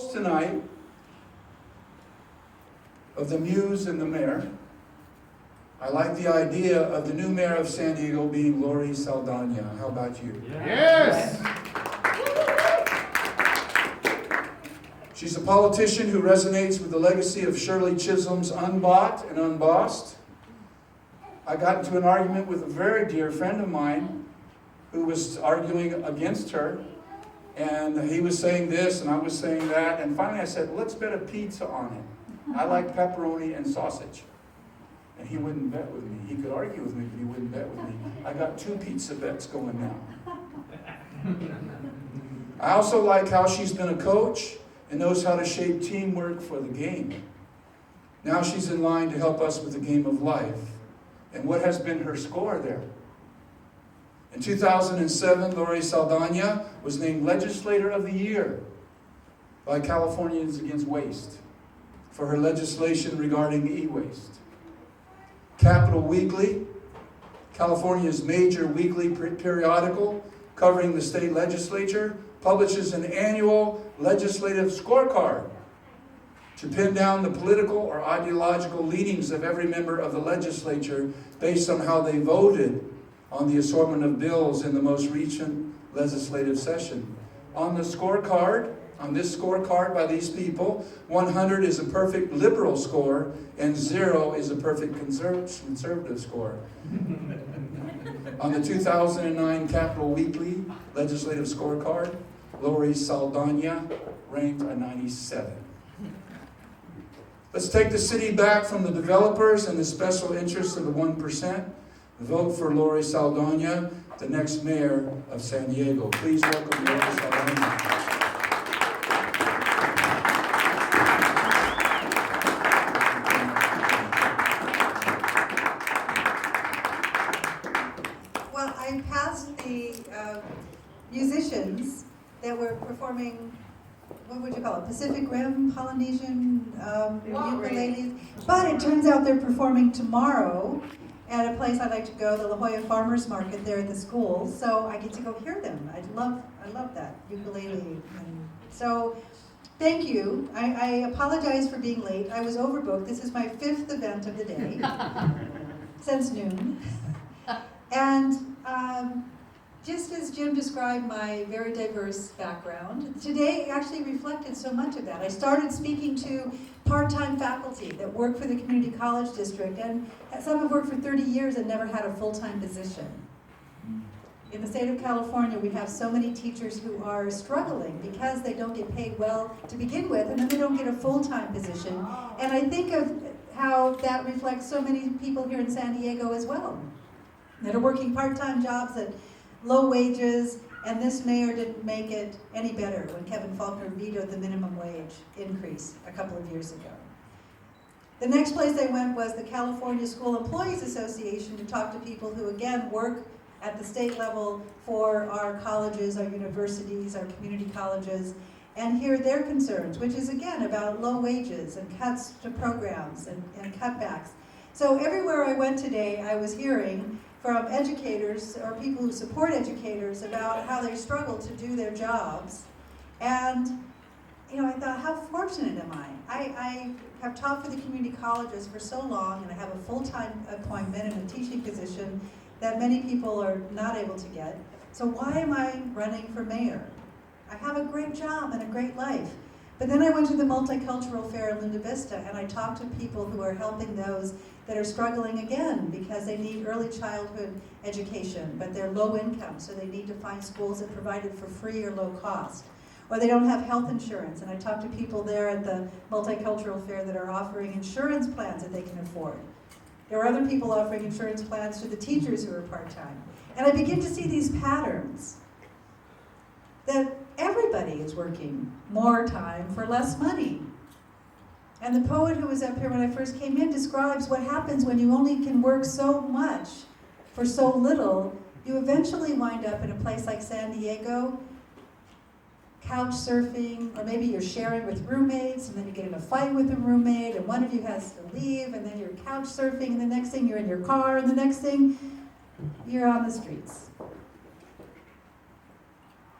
toast tonight of the muse and the mayor. I like the idea of the new mayor of San Diego being Lori Saldana. How about you? Yes! She's a politician who resonates with the legacy of Shirley Chisholm's Unbought and Unbossed. I got into an argument with a very dear friend of mine who was arguing against her. And he was saying this and I was saying that. And finally I said, let's bet a pizza on it. I like pepperoni and sausage. And he wouldn't bet with me. He could argue with me, but he wouldn't bet with me. I got 2 pizza bets going now. I also like how she's been a coach and knows how to shape teamwork for the game. Now she's in line to help us with the game of life. And what has been her score there? In 2007, Lori Saldana was named Legislator of the Year by Californians Against Waste for her legislation regarding e-waste. Capital Weekly, California's major weekly periodical covering the state legislature, publishes an annual legislative scorecard to pin down the political or ideological leanings of every member of the legislature based on how they voted on the assortment of bills in the most recent legislative session. On this scorecard by these people, 100 is a perfect liberal score and 0 is a perfect conservative score. On the 2009 Capital Weekly legislative scorecard, Lori Saldana ranked a 97. Let's take the city back from the developers and the special interests of the 1%. Vote for Lori Saldana, the next mayor of San Diego. Please welcome Lori Saldana. Well, I passed the musicians that were performing, what would you call it, Pacific Rim, Polynesian ukuleles. But it turns out they're performing tomorrow at a place I like to go, the La Jolla Farmers Market there at the school. So I get to go hear them. I love that ukulele. And so thank you. I apologize for being late. I was overbooked. This is my 5th event of the day since noon. And just as Jim described my very diverse background, today actually reflected so much of that. I started speaking to part-time faculty that work for the community college district, and some have worked for 30 years and never had a full-time position. In the state of California, we have so many teachers who are struggling because they don't get paid well to begin with, and then they don't get a full-time position. And I think of how that reflects so many people here in San Diego as well, that are working part-time jobs at low wages, and this mayor didn't make it any better when Kevin Faulconer vetoed the minimum wage increase a couple of years ago. The next place I went was the California School Employees Association to talk to people who, again, work at the state level for our colleges, our universities, our community colleges, and hear their concerns, which is, again, about low wages and cuts to programs and cutbacks. So everywhere I went today, I was hearing from educators or people who support educators about how they struggle to do their jobs. And I thought, how fortunate am I? I have taught for the community colleges for so long, and I have a full-time appointment in a teaching position that many people are not able to get. So why am I running for mayor? I have a great job and a great life. But then I went to the Multicultural Fair in Linda Vista, and I talked to people who are helping those that are struggling again because they need early childhood education, but they're low income, so they need to find schools that provide it for free or low cost. Or they don't have health insurance, and I talked to people there at the Multicultural Fair that are offering insurance plans that they can afford. There are other people offering insurance plans to the teachers who are part-time. And I begin to see these patterns that everybody is working more time for less money. And the poet who was up here when I first came in describes what happens when you only can work so much for so little. You eventually wind up in a place like San Diego, couch surfing, or maybe you're sharing with roommates, and then you get in a fight with a roommate, and one of you has to leave, and then you're couch surfing, and the next thing you're in your car, and the next thing you're on the streets.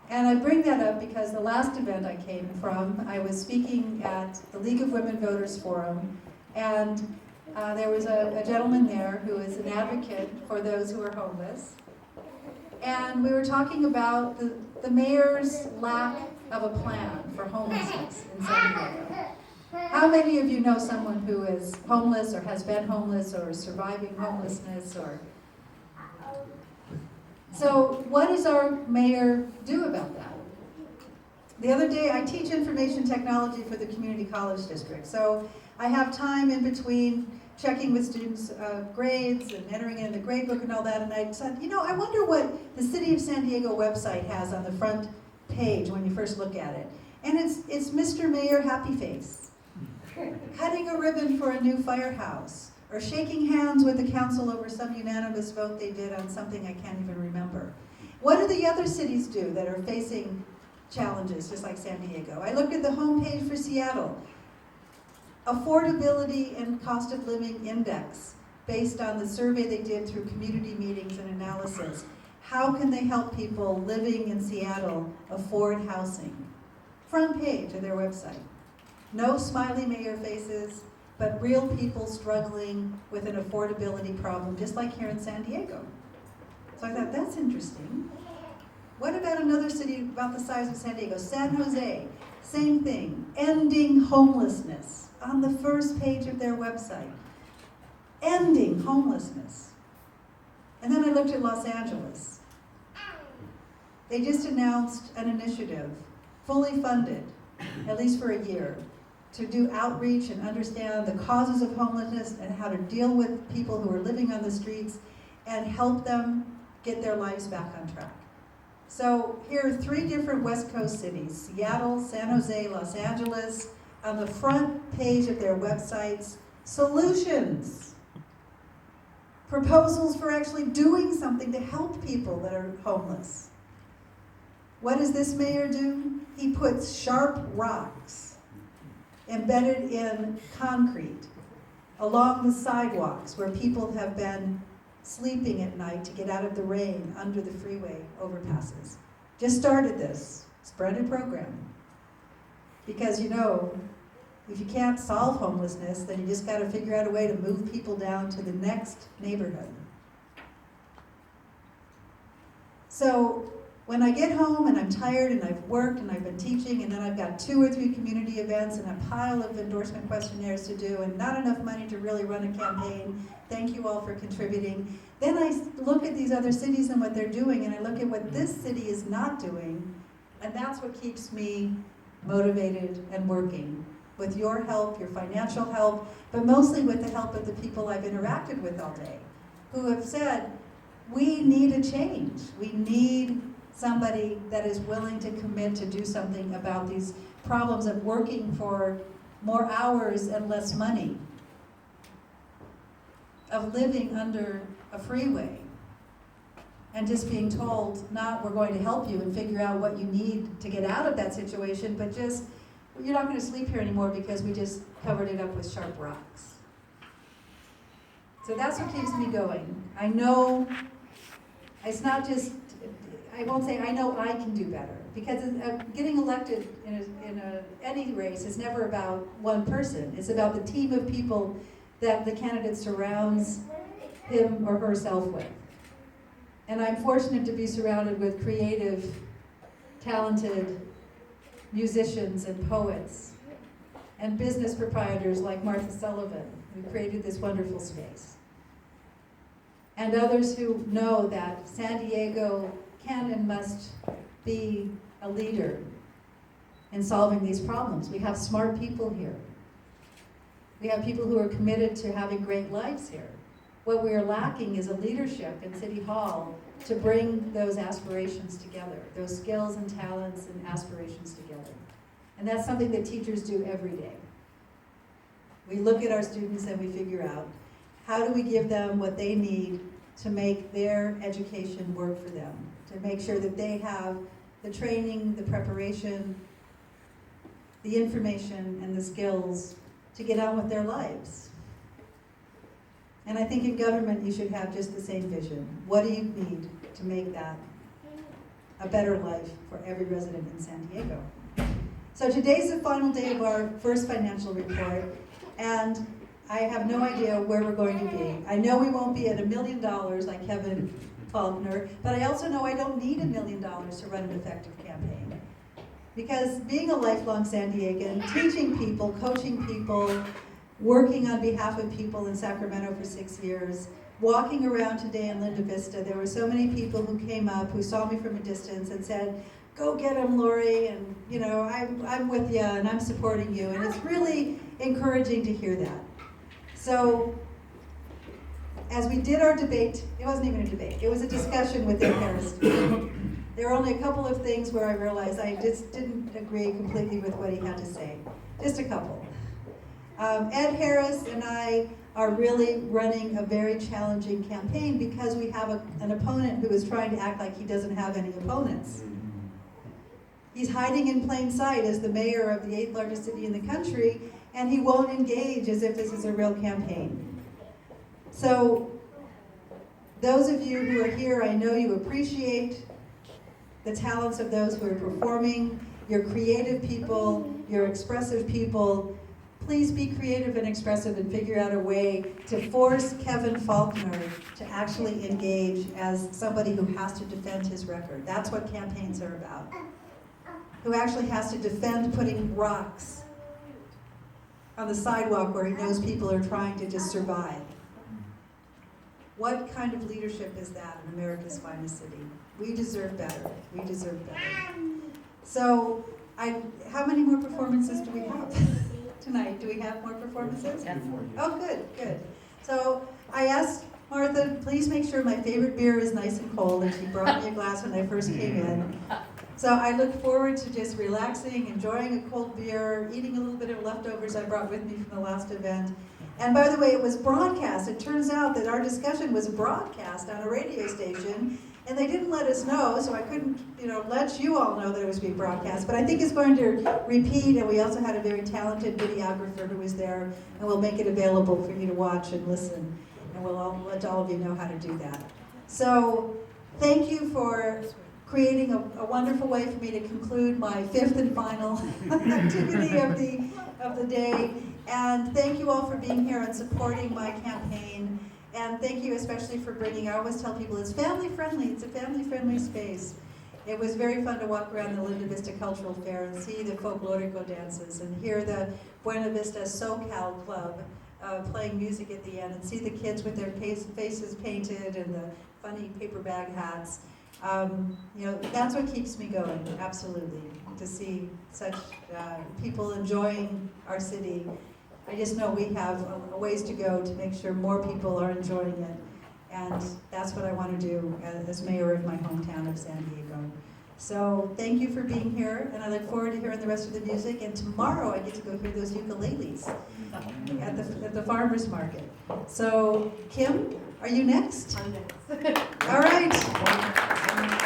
And I bring that up because the last event I came from, I was speaking at the League of Women Voters Forum, and there was a gentleman there who is an advocate for those who are homeless. And we were talking about the mayor's lack of a plan for homelessness in San Diego. How many of you know someone who is homeless or has been homeless or is surviving homelessness? So what does our mayor do about that? The other day, I teach information technology for the community college district. So I have time in between checking with students' grades and entering in the grade book and all that. And I said, I wonder what the City of San Diego website has on the front page when you first look at it. And it's Mr. Mayor Happy Face, cutting a ribbon for a new firehouse, or shaking hands with the council over some unanimous vote they did on something I can't even remember. What do the other cities do that are facing challenges, just like San Diego? I looked at the homepage for Seattle. Affordability and cost of living index, based on the survey they did through community meetings and analysis. How can they help people living in Seattle afford housing? Front page of their website. No smiley mayor faces, but real people struggling with an affordability problem, just like here in San Diego. So I thought, that's interesting. What about another city about the size of San Diego? San Jose, same thing, ending homelessness on the first page of their website. Ending homelessness. And then I looked at Los Angeles. They just announced an initiative, fully funded, at least for a year, to do outreach and understand the causes of homelessness and how to deal with people who are living on the streets and help them get their lives back on track. So here are 3 different West Coast cities, Seattle, San Jose, Los Angeles, on the front page of their websites, solutions, proposals for actually doing something to help people that are homeless. What does this mayor do? He puts sharp rocks embedded in concrete along the sidewalks where people have been sleeping at night to get out of the rain under the freeway overpasses. Just started this. It's a brand new program. Because if you can't solve homelessness, then you just got to figure out a way to move people down to the next neighborhood. So when I get home and I'm tired and I've worked and I've been teaching and then I've got 2 or 3 community events and a pile of endorsement questionnaires to do and not enough money to really run a campaign, thank you all for contributing. Then I look at these other cities and what they're doing, and I look at what this city is not doing, and that's what keeps me motivated and working. With your help, your financial help, but mostly with the help of the people I've interacted with all day, who have said, we need a change. We need somebody that is willing to commit to do something about these problems of working for more hours and less money, of living under a freeway, and just being told, not we're going to help you and figure out what you need to get out of that situation, but just, you're not going to sleep here anymore because we just covered it up with sharp rocks. So that's what keeps me going. I know it's not just, I won't say I know I can do better, because getting elected in any race is never about one person. It's about the team of people that the candidate surrounds him or herself with. And I'm fortunate to be surrounded with creative, talented musicians and poets and business proprietors like Martha Sullivan, who created this wonderful space. And others who know that San Diego can and must be a leader in solving these problems. We have smart people here. We have people who are committed to having great lives here. What we are lacking is a leadership in City Hall to bring those aspirations together, those skills and talents and aspirations together. And that's something that teachers do every day. We look at our students and we figure out, how do we give them what they need to make their education work for them, to make sure that they have the training, the preparation, the information, and the skills to get on with their lives. And I think in government you should have just the same vision. What do you need to make that a better life for every resident in San Diego. So today's the final day of our first financial report, and I have no idea where we're going to be. I know we won't be at $1 million like Kevin Faulkner, but I also know I don't need $1 million to run an effective campaign. Because being a lifelong San Diegan, teaching people, coaching people, working on behalf of people in Sacramento for 6 years, walking around today in Linda Vista, there were so many people who came up, who saw me from a distance and said, "Go get him, Lori, and you know, I'm with you and I'm supporting you." And it's really encouraging to hear that. So, as we did our debate, it wasn't even a debate, it was a discussion with Ed Harris. There were only a couple of things where I realized I just didn't agree completely with what he had to say. Just a couple. Ed Harris and I are really running a very challenging campaign because we have an opponent who is trying to act like he doesn't have any opponents. He's hiding in plain sight as the mayor of the 8th largest city in the country, and he won't engage as if this is a real campaign. So, those of you who are here, I know you appreciate the talents of those who are performing. You're creative people, you're expressive people. Please be creative and expressive and figure out a way to force Kevin Faulkner to actually engage as somebody who has to defend his record. That's what campaigns are about. Who actually has to defend putting rocks on the sidewalk where he knows people are trying to just survive. What kind of leadership is that in America's finest city? We deserve better. We deserve better. So, how many more performances do we have tonight? Do we have more performances? Oh, good, good. So, I asked Martha, please make sure my favorite beer is nice and cold, and she brought me a glass when I first came in. So I look forward to just relaxing, enjoying a cold beer, eating a little bit of leftovers I brought with me from the last event. And by the way, it was broadcast. It turns out that our discussion was broadcast on a radio station, and they didn't let us know, so I couldn't, let you all know that it was being broadcast. But I think it's going to repeat, and we also had a very talented videographer who was there, and we'll make it available for you to watch and listen, and we'll let all of you know how to do that. So, thank you for creating a wonderful way for me to conclude my 5th and final activity of the day. And thank you all for being here and supporting my campaign. And thank you especially for bringing, I always tell people, it's family friendly. It's a family friendly space. It was very fun to walk around the Linda Vista Cultural Fair and see the folklorico dances and hear the Buena Vista SoCal Club playing music at the end, and see the kids with their faces painted and the funny paper bag hats. That's what keeps me going, absolutely, to see such people enjoying our city. I just know we have a ways to go to make sure more people are enjoying it, and that's what I want to do as mayor of my hometown of San Diego. So thank you for being here, and I look forward to hearing the rest of the music, and tomorrow I get to go hear those ukuleles at the farmer's market. So, Kim, are you next? I'm next. All right.